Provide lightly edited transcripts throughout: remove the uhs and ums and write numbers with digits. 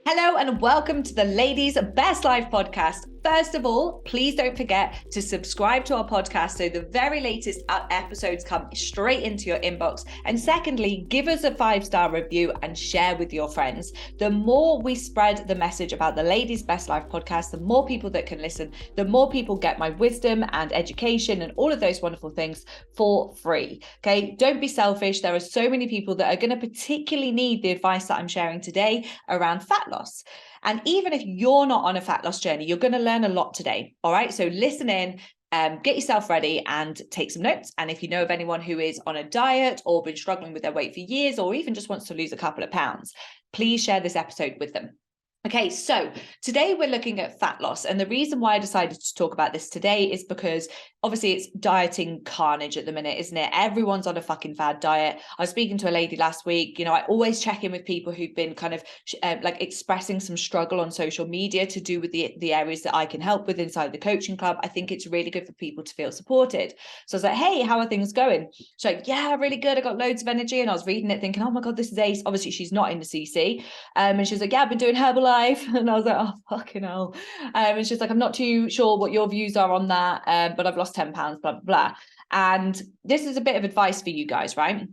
Hello and welcome to the Ladies Best Life podcast. First of all, please don't forget to subscribe to our podcast so the very latest episodes come straight into your inbox. And secondly, give us a 5-star review and share with your friends. The more we spread the message about the Ladies Best Life podcast, the more people that can listen, the more people get my wisdom and education and all of those wonderful things for free. Okay, don't be selfish. There are so many people that are going to particularly need the advice that I'm sharing today around fat loss. And even if you're not on a fat loss journey, you're going to learn a lot today. All right. So listen in, get yourself ready and take some notes. And if you know of anyone who is on a diet or been struggling with their weight for years, or even just wants to lose a couple of pounds, please share this episode with them. Okay, so today we're looking at fat loss. And the reason why I decided to talk about this today is because obviously it's dieting carnage at the minute, isn't it? Everyone's on a fucking fad diet. I was speaking to a lady last week. You know, I always check in with people who've been kind of like expressing some struggle on social media to do with the areas that I can help with inside the coaching club. I think it's really good for people to feel supported. So I was like, hey, how are things going? She's like, yeah, really good. I got loads of energy. And I was reading it thinking, oh my God, this is ace. Obviously, she's not in the CC. And she was like, yeah, I've been doing Herbalife. And I was like, oh, fucking hell. And she's like, I'm not too sure what your views are on that, but I've lost 10 pounds, blah, blah, blah. And this is a bit of advice for you guys, right?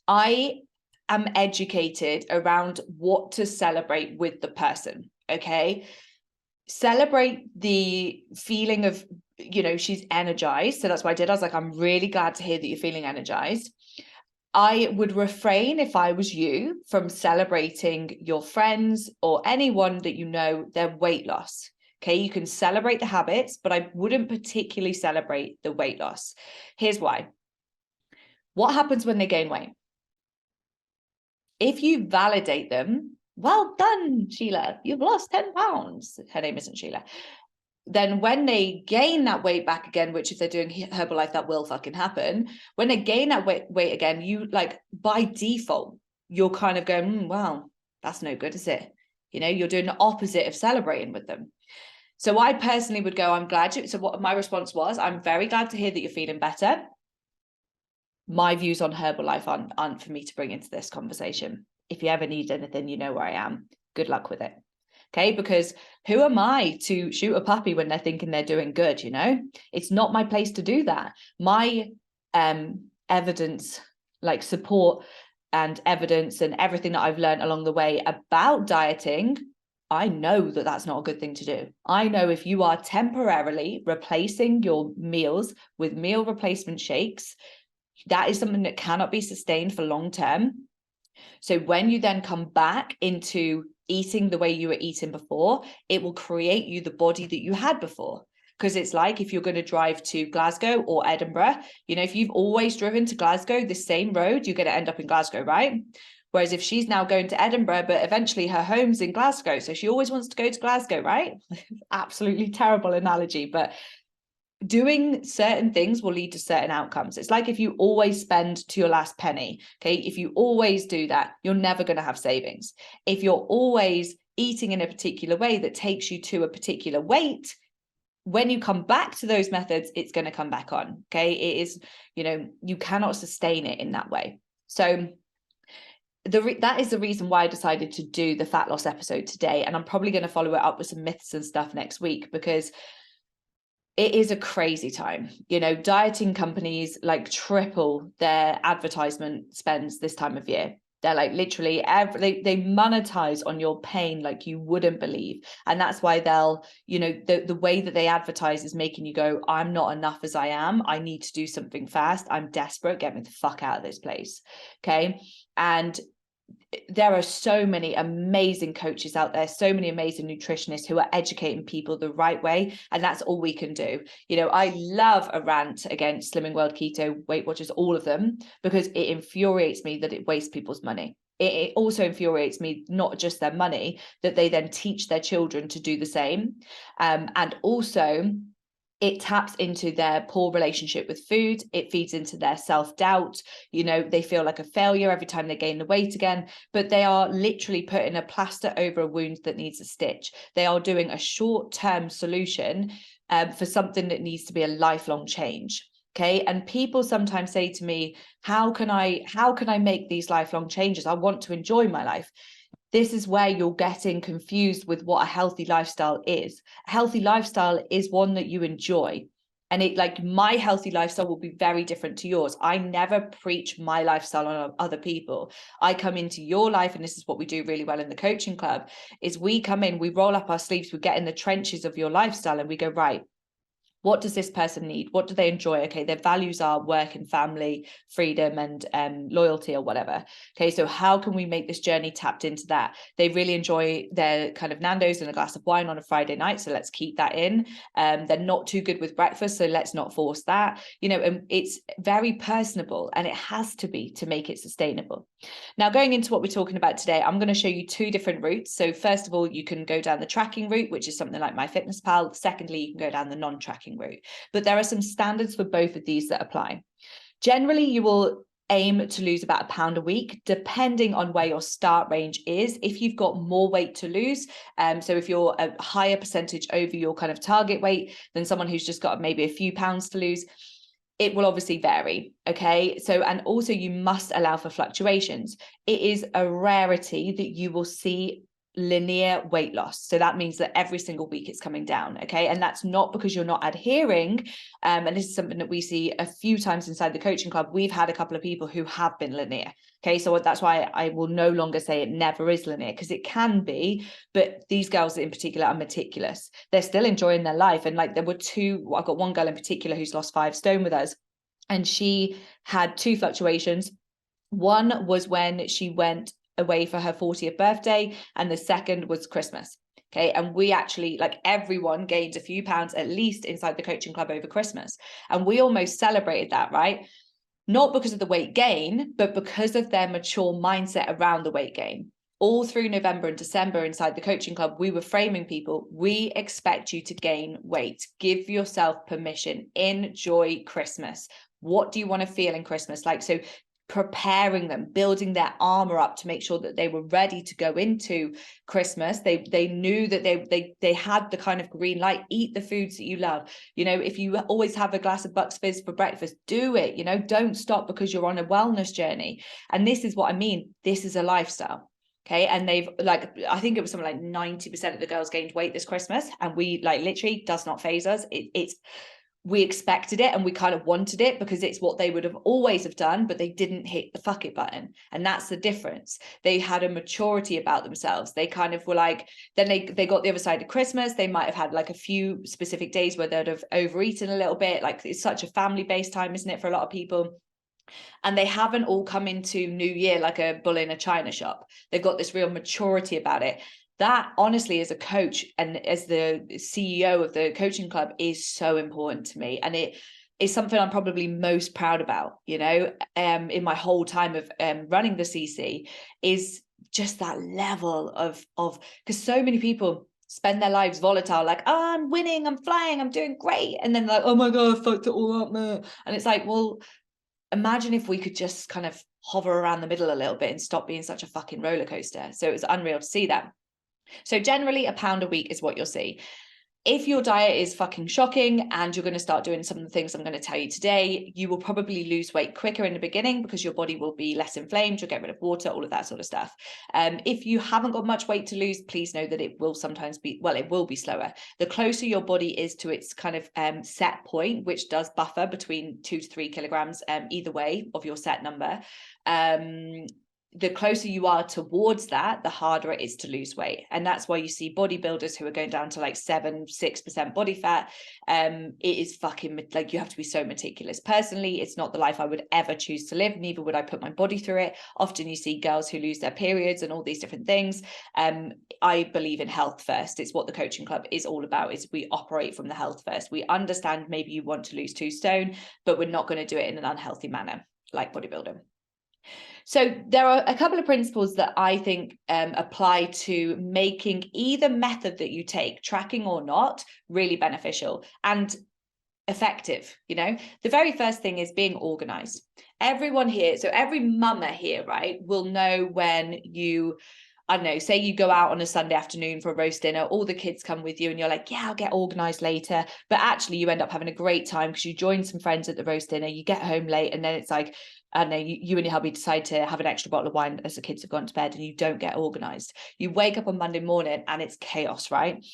I am educated around what to celebrate with the person, okay? Celebrate the feeling of, you know, she's energized. So that's what I did. I was like, I'm really glad to hear that you're feeling energized. I would refrain, if I was you, from celebrating your friends or anyone that you know their weight loss. Okay, you can celebrate the habits, but I wouldn't particularly celebrate the weight loss. Here's why. What happens when they gain weight? If you validate them, well done, Sheila, you've lost 10 pounds. Her name isn't Sheila. Then when they gain that weight back again, which if they're doing Herbalife, that will fucking happen. When they gain that weight again, you like by default, you're kind of going, well, that's no good, is it? You know, you're doing the opposite of celebrating with them. So I personally would go, I'm glad you, so what my response was, I'm very glad to hear that you're feeling better. My views on Herbalife aren't for me to bring into this conversation. If you ever need anything, you know where I am. Good luck with it. Okay, because who am I to shoot a puppy when they're thinking they're doing good? You know, it's not my place to do that. My evidence, like support and evidence and everything that I've learned along the way about dieting, I know that that's not a good thing to do. I know if you are temporarily replacing your meals with meal replacement shakes, that is something that cannot be sustained for long term. So when you then come back into eating the way you were eating before, it will create you the body that you had before. Because it's like if you're going to drive to Glasgow or Edinburgh, you know, if you've always driven to Glasgow, the same road, you're going to end up in Glasgow, right? Whereas if she's now going to Edinburgh, but eventually her home's in Glasgow, so she always wants to go to Glasgow, right? Absolutely terrible analogy, but doing certain things will lead to certain outcomes. It's like if you always spend to your last penny, okay? If you always do that, you're never going to have savings. If you're always eating in a particular way that takes you to a particular weight, when you come back to those methods, it's going to come back on, okay? It is, you know, you cannot sustain it in that way. So that is the reason why I decided to do the fat loss episode today. And I'm probably going to follow it up with some myths and stuff next week, because it is a crazy time. You know, dieting companies like triple their advertisement spends this time of year. They're like literally they monetize on your pain like you wouldn't believe. And that's why they'll, you know, the way that they advertise is making you go, I'm not enough as I am. I need to do something fast. I'm desperate. Get me the fuck out of this place. Okay. And there are so many amazing coaches out there, so many amazing nutritionists who are educating people the right way. And that's all we can do. You know, I love a rant against Slimming World, Keto, Weight Watchers, all of them, because it infuriates me that it wastes people's money. It also infuriates me, not just their money, that they then teach their children to do the same. And also, it taps into their poor relationship with food. It feeds into their self-doubt. You know, they feel like a failure every time they gain the weight again, but they are literally putting a plaster over a wound that needs a stitch. They are doing a short-term solution for something that needs to be a lifelong change. Okay. And people sometimes say to me, how can I make these lifelong changes? I want to enjoy my life. this is where you're getting confused with what a healthy lifestyle is. A healthy lifestyle is one that you enjoy. And it, like, my healthy lifestyle will be very different to yours. I never preach my lifestyle on other people. I come into your life, and this is what we do really well in the coaching club, is we come in, we roll up our sleeves, we get in the trenches of your lifestyle, and we go, right, what does this person need? What do they enjoy? Okay, their values are work and family, freedom and loyalty or whatever. Okay, so how can we make this journey tapped into that? They really enjoy their kind of Nando's and a glass of wine on a Friday night, so let's keep that in. They're not too good with breakfast, so let's not force that. You know, and it's very personable, and it has to be to make it sustainable. Now, going into what we're talking about today, I'm going to show you two different routes. So first of all, you can go down the tracking route, which is something like MyFitnessPal. Secondly, you can go down the non-tracking route. But there are some standards for both of these that apply. Generally, you will aim to lose about £1 a week, depending on where your start range is. If you've got more weight to lose, so if you're a higher percentage over your kind of target weight than someone who's just got maybe a few pounds to lose, it will obviously vary. Okay. So, and also you must allow for fluctuations. It is a rarity that you will see linear weight loss. So that means that every single week it's coming down. Okay. And that's not because you're not adhering. And this is something that we see a few times inside the coaching club. We've had a couple of people who have been linear. Okay. So that's why I will no longer say it never is linear, because it can be, but these girls in particular are meticulous. They're still enjoying their life. And like I've got one girl in particular who's lost 5 stone with us, and she had 2 fluctuations. One was when she went away for her 40th birthday, and the second was Christmas. Okay. And we actually, like, everyone gained a few pounds at least inside the coaching club over Christmas. And we almost celebrated that, right? Not because of the weight gain, but because of their mature mindset around the weight gain. All through November and December inside the coaching club, we were framing people. We expect you to gain weight. Give yourself permission. Enjoy Christmas. What do you want to feel in Christmas? Like, so preparing them, building their armor up to make sure that they were ready to go into Christmas. They knew that they had the kind of green light. Eat the foods that you love. You know, if you always have a glass of Bucks Fizz for breakfast, do it. You know, don't stop because you're on a wellness journey. And this is what I mean. This is a lifestyle. Okay. And they've, like, I think it was something like 90% of the girls gained weight this Christmas, and we, like, literally does not phase us. We expected it and we kind of wanted it because it's what they would have always have done, but they didn't hit the fuck it button. And that's the difference. They had a maturity about themselves. They kind of were like, then they got the other side of Christmas. They might have had like a few specific days where they'd have overeaten a little bit. Like, it's such a family-based time, isn't it, for a lot of people? And they haven't all come into New Year like a bull in a china shop. They've got this real maturity about it. That, honestly, as a coach and as the CEO of the coaching club, is so important to me. And it is something I'm probably most proud about, you know, in my whole time of running the CC, is just that level of, because so many people spend their lives volatile, like, oh, I'm winning, I'm flying, I'm doing great. And then like, oh my God, I fucked it all up, man. And it's like, well, imagine if we could just kind of hover around the middle a little bit and stop being such a fucking roller coaster. So it was unreal to see that. So generally £1 a week is what you'll see. If your diet is fucking shocking and you're going to start doing some of the things I'm going to tell you today, you will probably lose weight quicker in the beginning because your body will be less inflamed. You'll get rid of water, all of that sort of stuff. If you haven't got much weight to lose, please know that it will sometimes be, well, it will be slower. The closer your body is to its kind of set point, which does buffer between 2 to 3 kilograms either way of your set number, the closer you are towards that, the harder it is to lose weight. And that's why you see bodybuilders who are going down to like 6% body fat. It is fucking, like, you have to be so meticulous. Personally, it's not the life I would ever choose to live. Neither would I put my body through it. Often you see girls who lose their periods and all these different things. I believe in health first. It's what the coaching club is all about, is we operate from the health first. We understand maybe you want to lose 2 stone, but we're not going to do it in an unhealthy manner like bodybuilding. So there are a couple of principles that I think apply to making either method that you take, tracking or not, really beneficial and effective. You know, the very first thing is being organized. Everyone here, so every mama here, right, will know when you I don't know, say you go out on a Sunday afternoon for a roast dinner, all the kids come with you and you're like, yeah, I'll get organized later. But actually you end up having a great time because you join some friends at the roast dinner, you get home late, and then it's like, I don't know, you and your hubby decide to have an extra bottle of wine as the kids have gone to bed and you don't get organized. You wake up on Monday morning and it's chaos, right?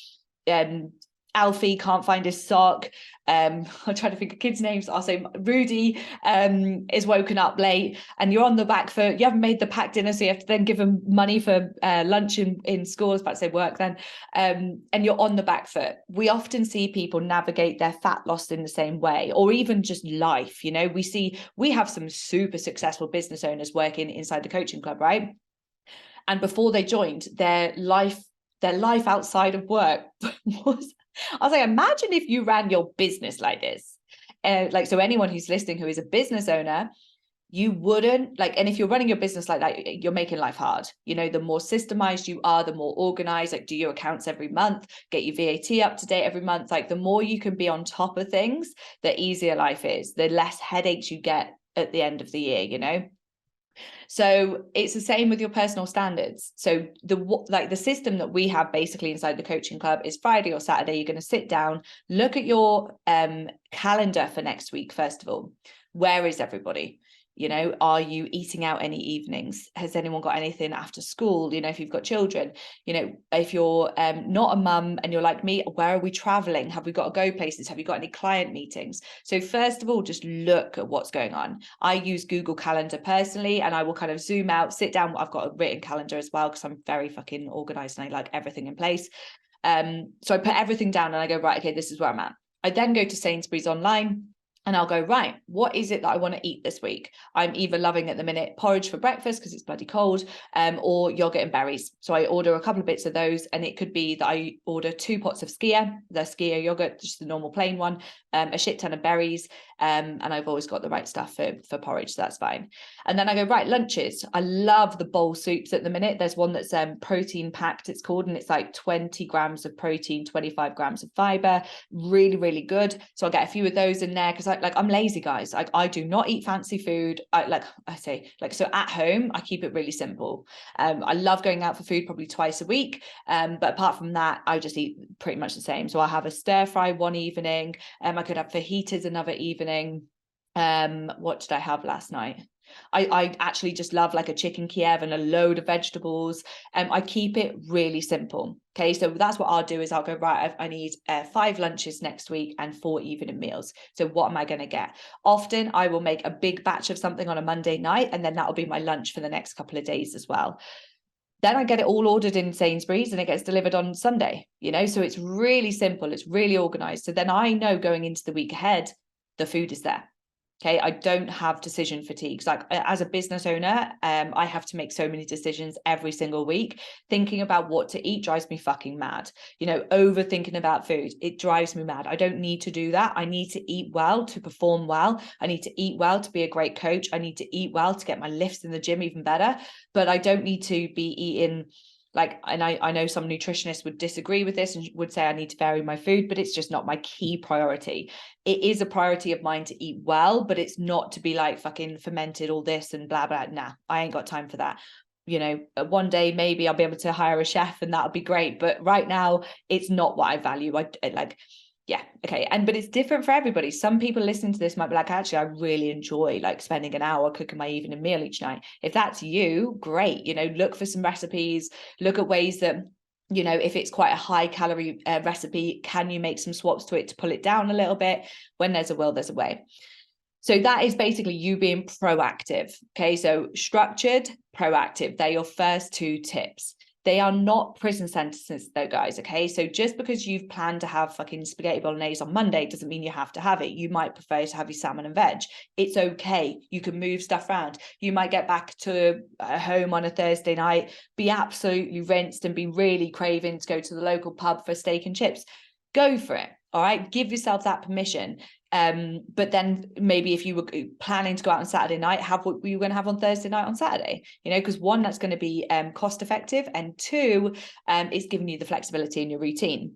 Alfie can't find his sock. I'm trying to think of kids' names. I'll say Rudy is woken up late and you're on the back foot. You haven't made the packed dinner, so you have to then give them money for lunch in school. I was about to say work then. And you're on the back foot. We often see people navigate their fat loss in the same way, or even just life. You know, we have some super successful business owners working inside the coaching club, right? And before they joined, their life outside of work was, I was like, imagine if you ran your business like this. Like, so anyone who's listening who is a business owner, you wouldn't like, and if you're running your business like that, you're making life hard. You know, the more systemized you are, the more organized, like do your accounts every month, get your VAT up to date every month. Like the more you can be on top of things, the easier life is, the less headaches you get at the end of the year, you know? So it's the same with your personal standards. So the system that we have basically inside the coaching club is Friday or Saturday, you're going to sit down, look at your calendar for next week. First of all, where is everybody? You know, are you eating out any evenings? Has anyone got anything after school? You know, if you've got children, you know, if you're not a mum and you're like me, where are we traveling? Have we got to go places? Have you got any client meetings? So first of all, just look at what's going on. I use Google Calendar personally, and I will kind of zoom out, sit down. I've got a written calendar as well because I'm very fucking organized and I like everything in place. So I put everything down and I go, right, okay, this is where I'm at. I then go to Sainsbury's online. And I'll go, right, what is it that I want to eat this week? I'm either loving at the minute porridge for breakfast because it's bloody cold, or yogurt and berries. So I order a couple of bits of those, and it could be that I order 2 pots of skyr, the skyr yogurt, just the normal plain one, a shit ton of berries, and I've always got the right stuff for porridge, so that's fine. And then I go, right, lunches. I love the bowl soups at the minute. There's one that's protein packed, it's called, and it's like 20 grams of protein, 25 grams of fiber, really, really good. So I'll get a few of those in there because I'm lazy, guys. Like I do not eat fancy food. So at home, I keep it really simple. I love going out for food probably twice a week. But apart from that, I just eat pretty much the same. So I'll have a stir fry one evening. I could have fajitas another evening. What did I have last night? I actually just love like a chicken Kiev and a load of vegetables. I keep it really simple. Okay, so that's what I'll do is I'll go, right, I need 5 lunches next week and 4 evening meals. So what am I going to get? Often I will make a big batch of something on a Monday night, and then that'll be my lunch for the next couple of days as well. Then I get it all ordered in Sainsbury's and it gets delivered on Sunday, you know, so it's really simple. It's really organized. So then I know going into the week ahead, the food is there. Okay, I don't have decision fatigue. Like as a business owner, I have to make so many decisions every single week. Thinking about what to eat drives me fucking mad. You know, overthinking about food, it drives me mad. I don't need to do that. I need to eat well to perform well. I need to eat well to be a great coach. I need to eat well to get my lifts in the gym even better. But I don't need to be eating like, and I know some nutritionists would disagree with this and would say I need to vary my food, but it's just not my key priority. It is a priority of mine to eat well, but it's not to be like fucking fermented all this and blah, blah. Nah, I ain't got time for that. You know, one day maybe I'll be able to hire a chef and that'll be great. But right now it's not what I value. Yeah, okay. But it's different for everybody. Some people listening to this might be like, actually, I really enjoy like spending an hour cooking my evening meal each night. If that's you, great. You know, look for some recipes, look at ways that, you know, if it's quite a high calorie recipe, can you make some swaps to it to pull it down a little bit? When there's a will, there's a way. So that is basically you being proactive. Okay, so structured, proactive. They're your first 2 tips. They are not prison sentences though, guys, okay? So just because you've planned to have fucking spaghetti bolognese on Monday doesn't mean you have to have it. You might prefer to have your salmon and veg. It's okay. You can move stuff around. You might get back to home on a Thursday night, be absolutely rinsed and be really craving to go to the local pub for steak and chips. Go for it, all right? Give yourself that permission. But then maybe if you were planning to go out on Saturday night, have what you were going to have on Thursday night on Saturday, you know, because 1, that's going to be cost effective, and 2, it's giving you the flexibility in your routine.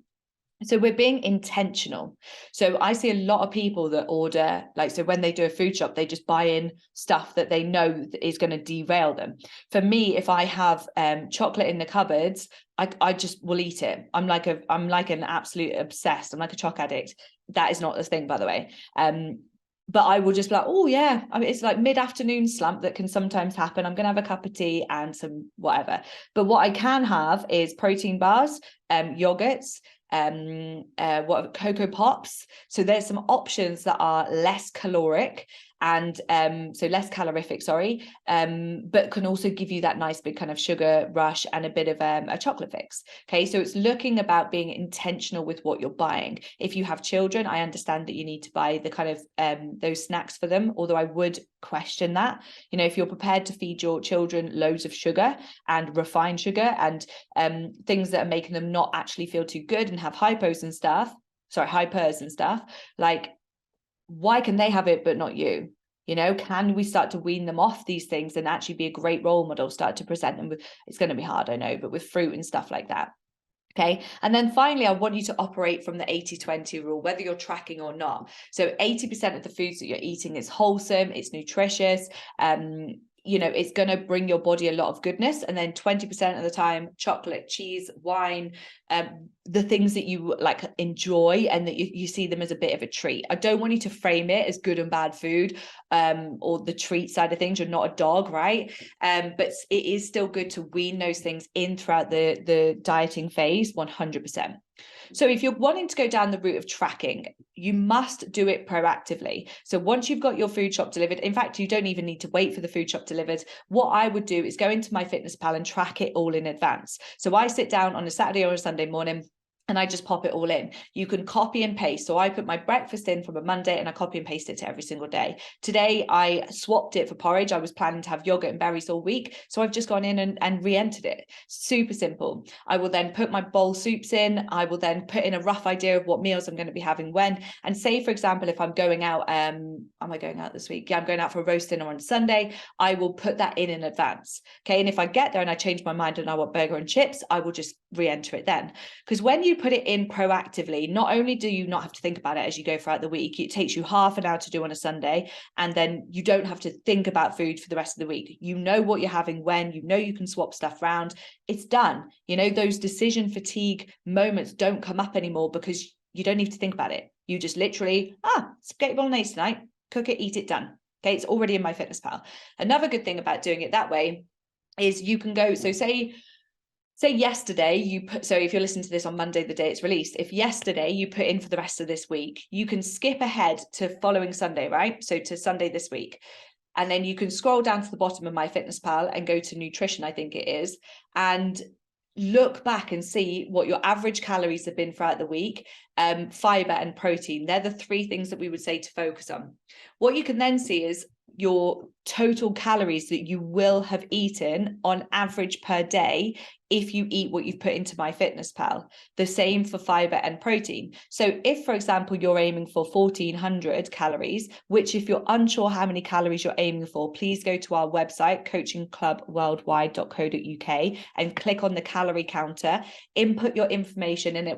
So we're being intentional. So I see a lot of people that order, like, so when they do a food shop, they just buy in stuff that they know is going to derail them. For me, if I have chocolate in the cupboards, I just will eat it. I'm like an absolute obsessed. I'm like a choc addict. That is not a thing, by the way. But I will just be like, oh yeah, I mean, it's like mid-afternoon slump that can sometimes happen. I'm gonna have a cup of tea and some whatever. But what I can have is protein bars, yogurts, cocoa pops. So there's some options that are less caloric and so less calorific, sorry, but can also give you that nice big kind of sugar rush and a bit of a chocolate fix. Okay, so it's looking about being intentional with what you're buying. If you have children, I understand that you need to buy the kind of those snacks for them, although I would question that. You know, if you're prepared to feed your children loads of sugar and refined sugar and things that are making them not actually feel too good and have hypers and stuff, like, why can they have it but not you? You know, can we start to wean them off these things and actually be a great role model, start to present them with, it's going to be hard, I know, but with fruit and stuff like that. Okay. And then finally, I want you to operate from the 80-20 rule, whether you're tracking or not. So 80% of the foods that you're eating is wholesome, it's nutritious, you know, it's going to bring your body a lot of goodness. And then 20% of the time, chocolate, cheese, wine, the things that you like enjoy and that you see them as a bit of a treat. I don't want you to frame it as good and bad food, or the treat side of things. You're not a dog, right? But it is still good to wean those things in throughout the dieting phase, 100%. So if you're wanting to go down the route of tracking, you must do it proactively. So once you've got your food shop delivered, in fact, you don't even need to wait for the food shop delivered. What I would do is go into MyFitnessPal and track it all in advance. So I sit down on a Saturday or a Sunday morning and I just pop it all in. You can copy and paste. So I put my breakfast in from a Monday and I copy and paste it to every single day. Today, I swapped it for porridge. I was planning to have yogurt and berries all week. So I've just gone in and re-entered it. Super simple. I will then put my bowl soups in. I will then put in a rough idea of what meals I'm going to be having when. And say, for example, if I'm going out, am I going out this week? Yeah, I'm going out for a roast dinner on Sunday. I will put that in advance. Okay. And if I get there and I change my mind and I want burger and chips, I will just re-enter it then. Because when you put it in proactively, not only do you not have to think about it as you go throughout the week, it takes you half an hour to do on a Sunday, and then you don't have to think about food for the rest of the week. You know what you're having when, you know you can swap stuff around. It's done. You know, those decision fatigue moments don't come up anymore because you don't need to think about it. You just literally, spaghetti bolognese tonight, cook it, eat it, done. Okay, it's already in MyFitnessPal. Another good thing about doing it that way is you can go, so say yesterday you put, so if you're listening to this on Monday, the day it's released, if yesterday you put in for the rest of this week, you can skip ahead to following Sunday, right? So to Sunday this week. And then you can scroll down to the bottom of MyFitnessPal and go to nutrition, I think it is, and look back and see what your average calories have been throughout the week, fiber and protein. They're the three things that we would say to focus on. What you can then see is your total calories that you will have eaten on average per day if you eat what you've put into MyFitnessPal. The same for fiber and protein. So if, for example, you're aiming for 1,400 calories, which if you're unsure how many calories you're aiming for, please go to our website, coachingclubworldwide.co.uk, and click on the calorie counter, input your information, and it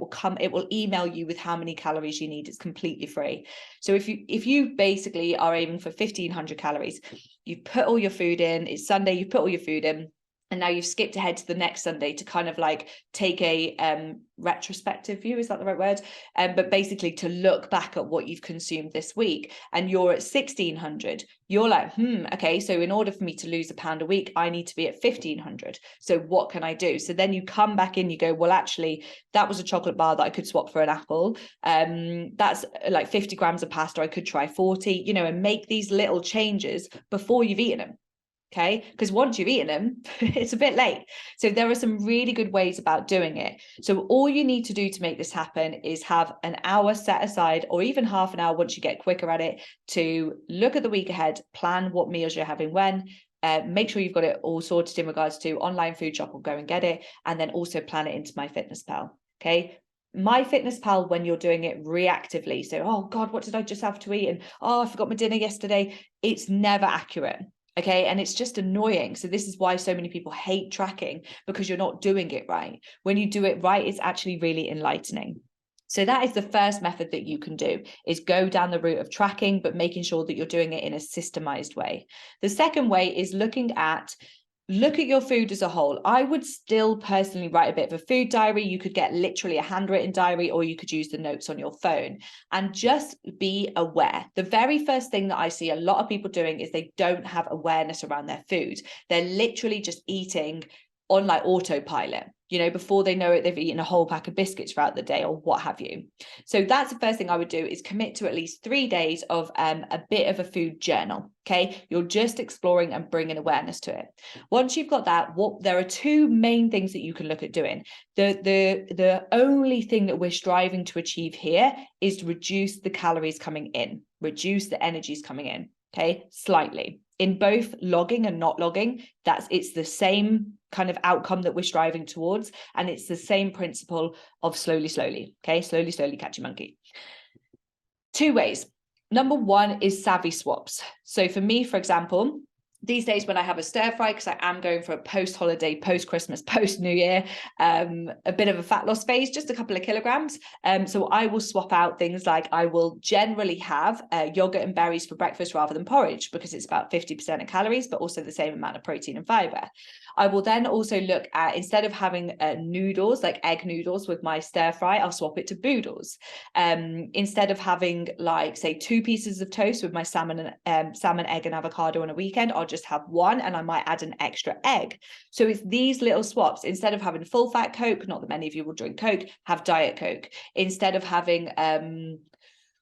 will email you with how many calories you need. It's completely free. So if you basically are aiming for 1,500 calories, you've put all your food in, it's Sunday, you've put all your food in, and now you've skipped ahead to the next Sunday to kind of like take a retrospective view, is that the right word? But basically to look back at what you've consumed this week, and you're at 1,600. You're like, okay, so in order for me to lose £1 a week, I need to be at 1,500. So what can I do? So then you come back in, you go, well, actually, that was a chocolate bar that I could swap for an apple. That's like 50 grams of pasta, I could try 40, you know, and make these little changes before you've eaten them. Okay, because once you've eaten them, it's a bit late. So there are some really good ways about doing it. So all you need to do to make this happen is have an hour set aside, or even half an hour once you get quicker at it, to look at the week ahead, plan what meals you're having when, make sure you've got it all sorted in regards to online food shop or go and get it, and then also plan it into MyFitnessPal. Okay. MyFitnessPal, when you're doing it reactively, so, oh God, what did I just have to eat? And oh, I forgot my dinner yesterday. It's never accurate. Okay. And it's just annoying. So this is why so many people hate tracking, because you're not doing it right. When you do it right, it's actually really enlightening. So that is the first method that you can do, is go down the route of tracking, but making sure that you're doing it in a systemized way. The second way is look at your food as a whole. I would still personally write a bit of a food diary. You could get literally a handwritten diary, or you could use the notes on your phone, and just be aware. The very first thing that I see a lot of people doing is they don't have awareness around their food. They're literally just eating on like autopilot. Before they know it, they've eaten a whole pack of biscuits throughout the day or what have you. So that's the first thing I would do, is commit to at least 3 days of a bit of a food journal. Okay, you're just exploring and bringing awareness to it. Once you've got that, there are 2 main things that you can look at doing. The only thing that we're striving to achieve here is reduce the calories coming in, reduce the energies coming in. Okay, slightly. In both logging and not logging, it's the same kind of outcome that we're striving towards, and it's the same principle of slowly. Okay, slowly catch a monkey. 2 ways. Number 1 is savvy swaps. So for me, for example, these days when I have a stir fry, because I am going for a post-holiday, post-Christmas, post-New Year, a bit of a fat loss phase, just a couple of kilograms. So I will swap out things like, I will generally have yogurt and berries for breakfast rather than porridge, because it's about 50% of calories, but also the same amount of protein and fiber. I will then also look at, instead of having noodles, like egg noodles with my stir fry, I'll swap it to boodles. Instead of having, like, say, 2 pieces of toast with my salmon, egg and avocado on a weekend, I'll just have 1, and I might add an extra egg. So it's these little swaps. Instead of having full fat Coke, not that many of you will drink Coke, have Diet Coke. Instead of having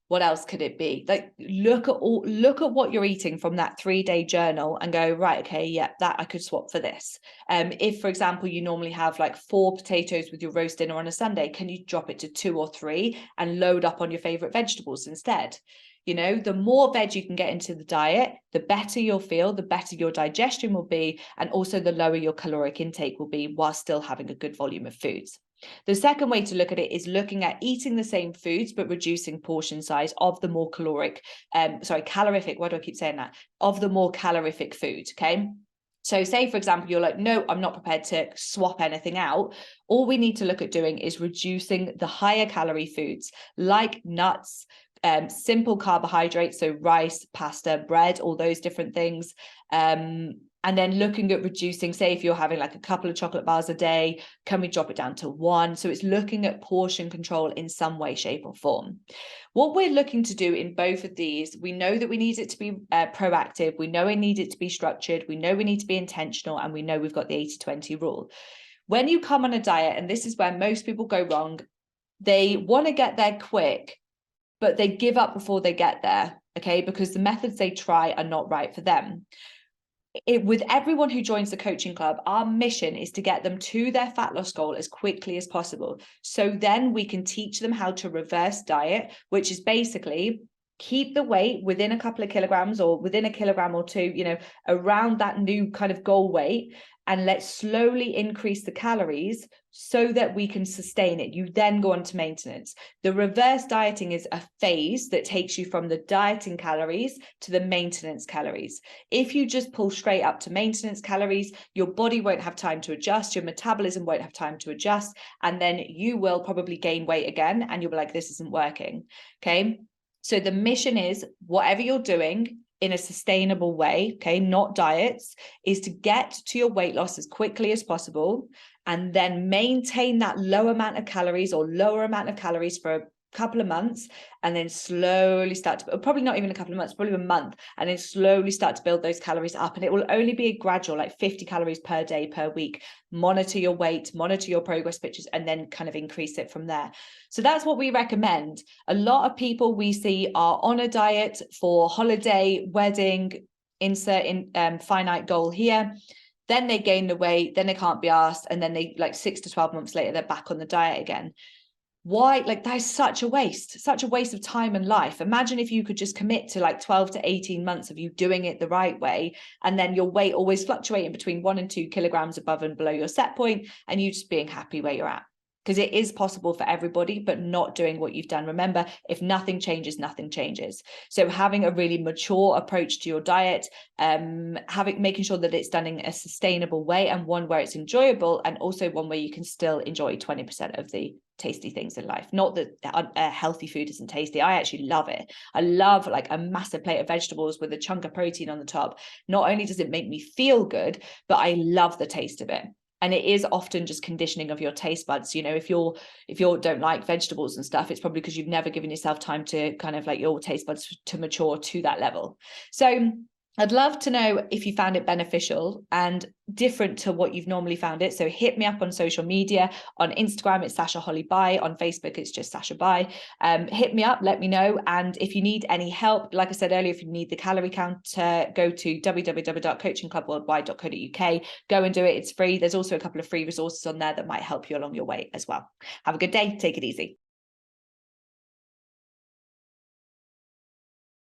what else could it be? Like, look at what you're eating from that 3-day journal and go, right, okay, yeah, that I could swap for this. If, for example, you normally have like 4 potatoes with your roast dinner on a Sunday, can you drop it to 2 or 3 and load up on your favorite vegetables instead? The more veg you can get into the diet, the better you'll feel, the better your digestion will be, and also the lower your caloric intake will be, while still having a good volume of foods. The second way to look at it is looking at eating the same foods, but reducing portion size of the more calorific, why do I keep saying that? Of the more calorific food, okay? So say, for example, you're like, no, I'm not prepared to swap anything out. All we need to look at doing is reducing the higher calorie foods like nuts, simple carbohydrates, so rice, pasta, bread, all those different things. And then looking at reducing, say, if you're having like a couple of chocolate bars a day, can we drop it down to 1? So it's looking at portion control in some way, shape or form. What we're looking to do in both of these, we know that we need it to be proactive. We know we need it to be structured. We know we need to be intentional, and we know we've got the 80-20 rule. When you come on a diet, and this is where most people go wrong, they want to get there quick, but they give up before they get there, okay? Because the methods they try are not right for them. With everyone who joins the coaching club, our mission is to get them to their fat loss goal as quickly as possible. So then we can teach them how to reverse diet, which is basically keep the weight within a couple of kilograms or within a kilogram or 2, around that new kind of goal weight, and let's slowly increase the calories so that we can sustain it. You then go on to maintenance. The reverse dieting is a phase that takes you from the dieting calories to the maintenance calories. If you just pull straight up to maintenance calories, your body won't have time to adjust, your metabolism won't have time to adjust, and then you will probably gain weight again, and you'll be like, this isn't working, okay? So the mission is, whatever you're doing in a sustainable way, okay, not diets, is to get to your weight loss as quickly as possible, and then maintain that low amount of calories or lower amount of calories for a couple of months, and then slowly start to, probably not even a couple of months, probably a month, and then slowly start to build those calories up. And it will only be a gradual, like 50 calories per day, per week. Monitor your weight, monitor your progress pictures, and then kind of increase it from there. So that's what we recommend. A lot of people we see are on a diet for holiday, wedding, insert in finite goal here. Then they gain the weight, then they can't be asked, and then they, like 6 to 12 months later, they're back on the diet again. Why? Like, that is such a waste of time and life. Imagine if you could just commit to like 12 to 18 months of you doing it the right way, and then your weight always fluctuating between 1 and 2 kilograms above and below your set point, and you just being happy where you're at. because it is possible for everybody, but not doing what you've done. Remember, if nothing changes, nothing changes. So having a really mature approach to your diet, making sure that it's done in a sustainable way, and one where it's enjoyable, and also one where you can still enjoy 20% of the tasty things in life. Not that healthy food isn't tasty. I actually love it. I love like a massive plate of vegetables with a chunk of protein on the top. Not only does it make me feel good, but I love the taste of it. And it is often just conditioning of your taste buds. You know, if you don't like vegetables and stuff, it's probably because you've never given yourself time to kind of like your taste buds to mature to that level. So I'd love to know if you found it beneficial and different to what you've normally found it. So hit me up on social media. On Instagram, it's Sasha Holly Bai. On Facebook, it's just Sasha Bai. Hit me up, let me know. And if you need any help, like I said earlier, if you need the calorie counter, go to www.coachingclubworldwide.co.uk. Go and do it. It's free. There's also a couple of free resources on there that might help you along your way as well. Have a good day. Take it easy.